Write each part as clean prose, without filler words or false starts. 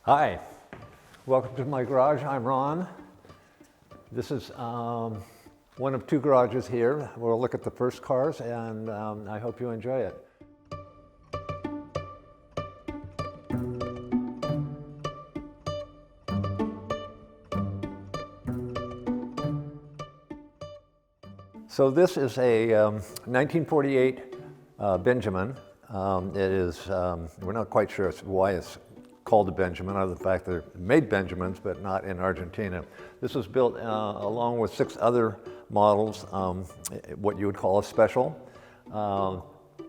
Hi, welcome to my garage. I'm Ron. This is one of two garages here. We'll look at the first cars and I hope you enjoy it. So this is a 1948 Benjamin. It is, we're not quite sure why it's called a Benjamin, other than the fact that they made Benjamins, but not in Argentina. This was built along with 6 other models, what you would call a special.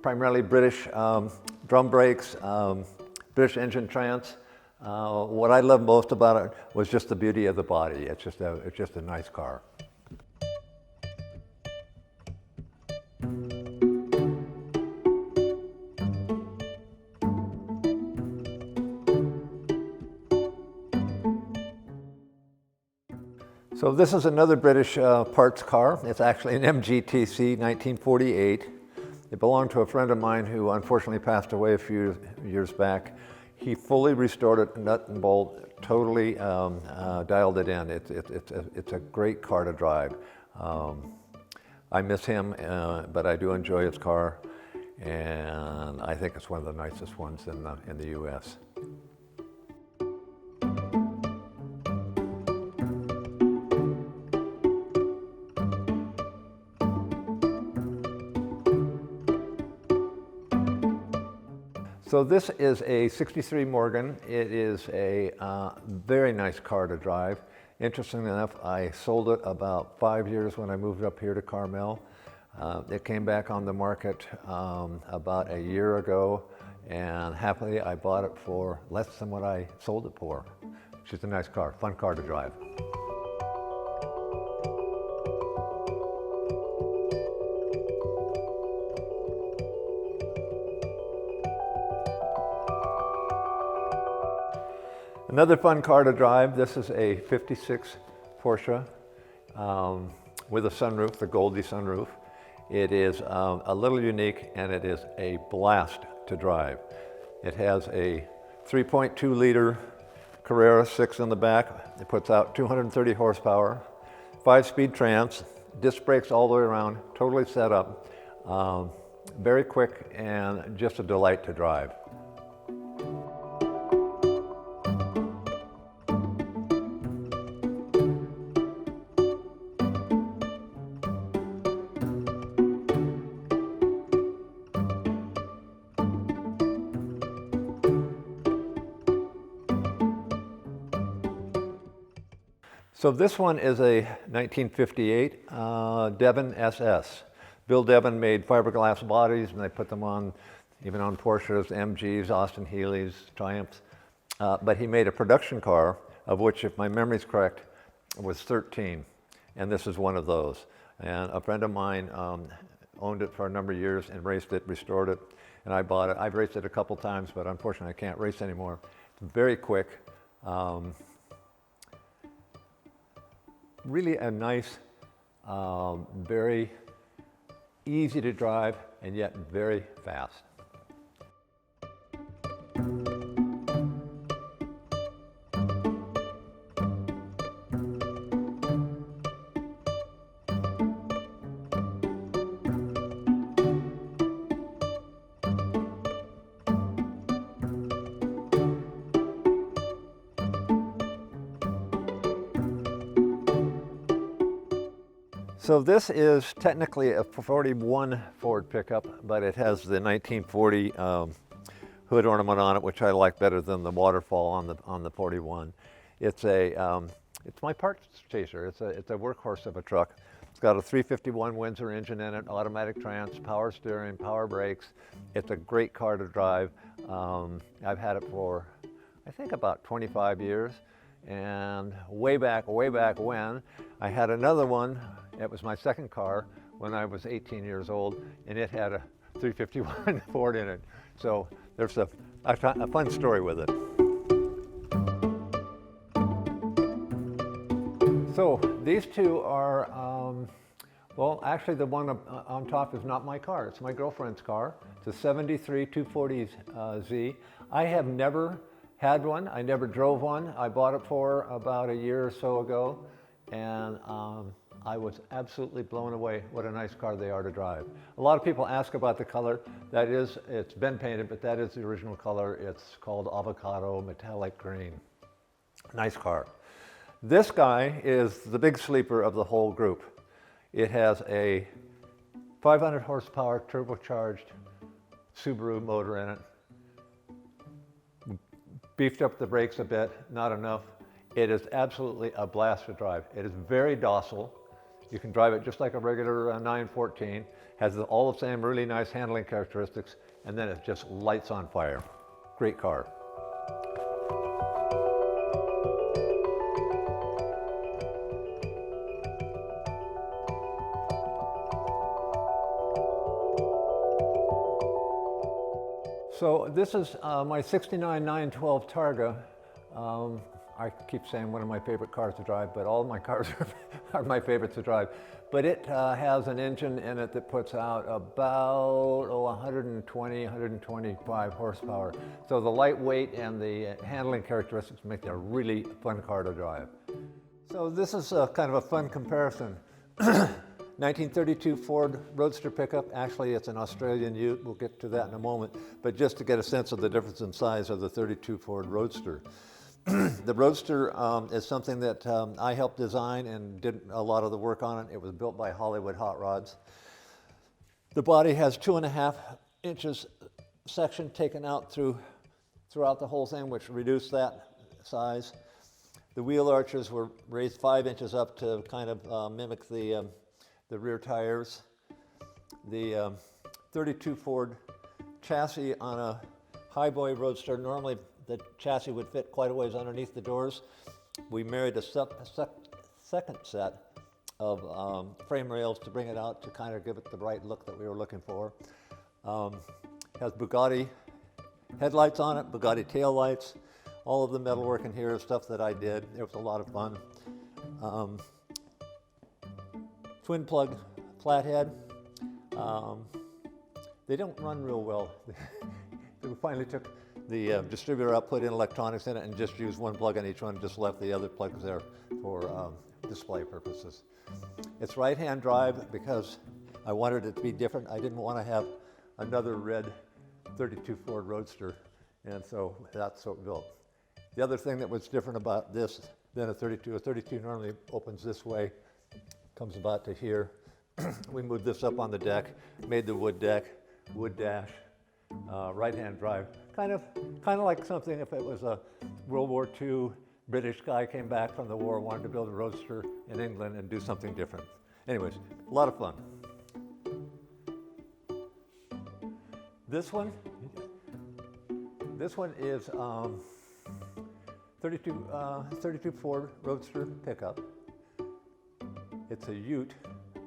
Primarily British drum brakes, British engine trans. What I love most about it was just the beauty of the body. It's just a nice car. So this is another British parts car. It's actually an MGTC 1948. It belonged to a friend of mine who unfortunately passed away a few years back. He fully restored it, nut and bolt, totally dialed it in. It's a great car to drive. I miss him, but I do enjoy his car, and I think it's one of the nicest ones in the U.S. So this is a 63 Morgan. It is a very nice car to drive. Interestingly enough, I sold it about 5 years when I moved up here to Carmel. It came back on the market about a year ago, and happily I bought it for less than what I sold it for. It's just a nice car, fun car to drive. Another fun car to drive. This is a 56 Porsche with a sunroof, the Goldie sunroof. It is a little unique, and it is a blast to drive. It has a 3.2 liter Carrera 6 in the back. It puts out 230 horsepower, 5-speed trans, disc brakes all the way around, totally set up, very quick and just a delight to drive. So this one is a 1958 Devin SS. Bill Devin made fiberglass bodies, and they put them on, even on Porsches, MGs, Austin Healey's, Triumphs. But he made a production car, of which, if my memory's correct, was 13. And this is one of those. And a friend of mine owned it for a number of years and raced it, restored it, and I bought it. I've raced it a couple times, but unfortunately I can't race anymore. It's very quick. Really a nice, very easy to drive, and yet very fast. So this is technically a 41 Ford pickup, but it has the 1940 hood ornament on it, which I like better than the waterfall on the 41. It's my parts chaser. It's a workhorse of a truck. It's got a 351 Windsor engine in it, automatic trans, power steering, power brakes. It's a great car to drive. I've had it for, I think, about 25 years. And way back when, I had another one. It was my second car when I was 18 years old, and it had a 351 Ford in it. So there's a fun story with it. So these two are, well, actually the one on top is not my car. It's my girlfriend's car. It's a 73 240Z. I have never Had one. I never drove one. I bought it for about a year or so ago, and I was absolutely blown away what a nice car they are to drive. A lot of people ask about the color. That is, it's been painted, but that is the original color. It's called avocado metallic green. Nice car. This guy is the big sleeper of the whole group. It has a 500 horsepower turbocharged Subaru motor in it. Beefed up the brakes a bit, not enough. It is absolutely a blast to drive. It is very docile. You can drive it just like a regular 914. Has all the same really nice handling characteristics, and then it just lights on fire. Great car. So this is my 69 912 Targa. I keep saying one of my favorite cars to drive, but all of my cars are my favorite to drive. But it has an engine in it that puts out about 120, 125 horsepower. So the lightweight and the handling characteristics make it a really fun car to drive. So this is kind of a fun comparison. 1932 Ford Roadster pickup. Actually, it's an Australian ute. We'll get to that in a moment. But just to get a sense of the difference in size of the 32 Ford Roadster. The Roadster is something that I helped design and did a lot of the work on it. It was built by Hollywood Hot Rods. The body has 2.5 inches section taken out throughout the whole thing, which reduced that size. The wheel arches were raised 5 inches up to kind of mimic the rear tires. The 32 Ford chassis on a highboy Roadster, normally the chassis would fit quite a ways underneath the doors. We married a second set of frame rails to bring it out to kind of give it the bright look that we were looking for. Has Bugatti headlights on it, Bugatti tail lights. All of the metalwork in here is stuff that I did. It was a lot of fun. Twin plug flathead. They don't run real well. We finally took the distributor out, put in electronics in it, and just used one plug on each one, just left the other plugs there for display purposes. It's right-hand drive because I wanted it to be different. I didn't want to have another red 32 Ford Roadster, and so that's what we built. The other thing that was different about this than a 32 normally opens this way, comes about to here. We moved this up on the deck, made the wood deck, wood dash, right-hand drive. Kind of like something if it was a World War II British guy came back from the war, wanted to build a Roadster in England and do something different. Anyways, a lot of fun. This one is 32 Ford Roadster pickup. It's a ute,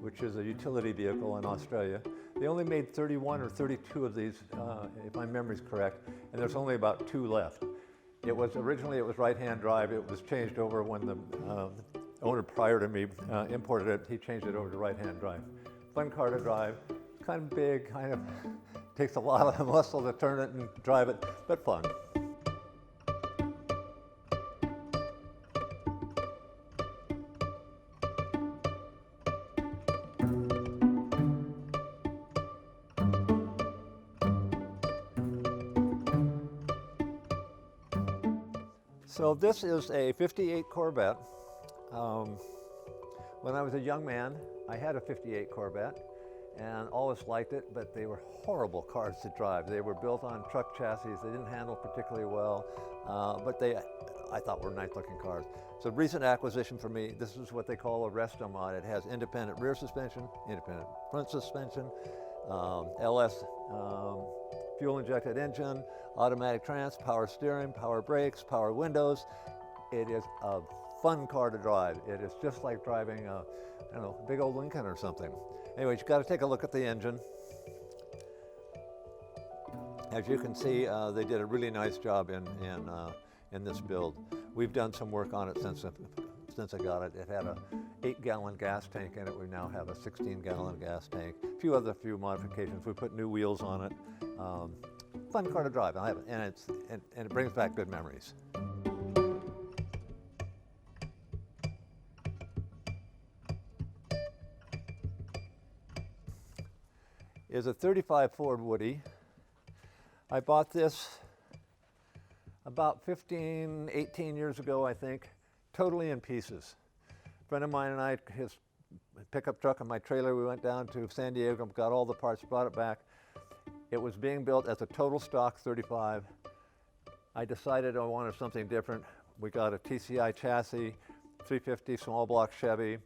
which is a utility vehicle in Australia. They only made 31 or 32 of these, if my memory's correct, and there's only about 2 left. Originally it was right-hand drive. It was changed over when the owner prior to me imported it. He changed it over to right-hand drive. Fun car to drive. Kind of big, kind of takes a lot of muscle to turn it and drive it, but fun. So this is a 58 Corvette. When I was a young man, I had a 58 Corvette and always liked it, but they were horrible cars to drive. They were built on truck chassis. They didn't handle particularly well, but I thought were nice looking cars. So recent acquisition for me, this is what they call a resto mod. It has independent rear suspension, independent front suspension, LS fuel injected engine, automatic trans, power steering, power brakes, power windows. It is a fun car to drive. It is just like driving a, big old Lincoln or something. Anyways, you got to take a look at the engine. As you can see, they did a really nice job in this build. We've done some work on it since I got it. It had a 8-gallon gas tank in it. We now have a 16-gallon gas tank. A few modifications. We put new wheels on it. fun car to drive, and it brings back good memories. Is a 35 Ford Woody. I bought this about 15, 18 years ago, I think, totally in pieces. A friend of mine and I, his pickup truck and my trailer, we went down to San Diego, got all the parts, brought it back. It was being built as a total stock 35. I decided I wanted something different. We got a TCI chassis, 350 small block Chevy,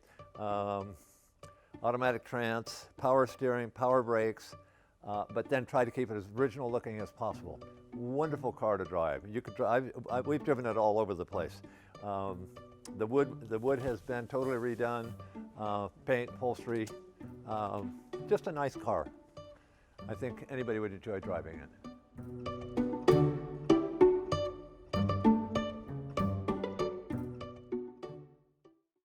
automatic trans, power steering, power brakes, but then try to keep it as original looking as possible. Wonderful car to drive. You could drive. We've driven it all over the place. The wood has been totally redone, paint, upholstery, just a nice car. I think anybody would enjoy driving it.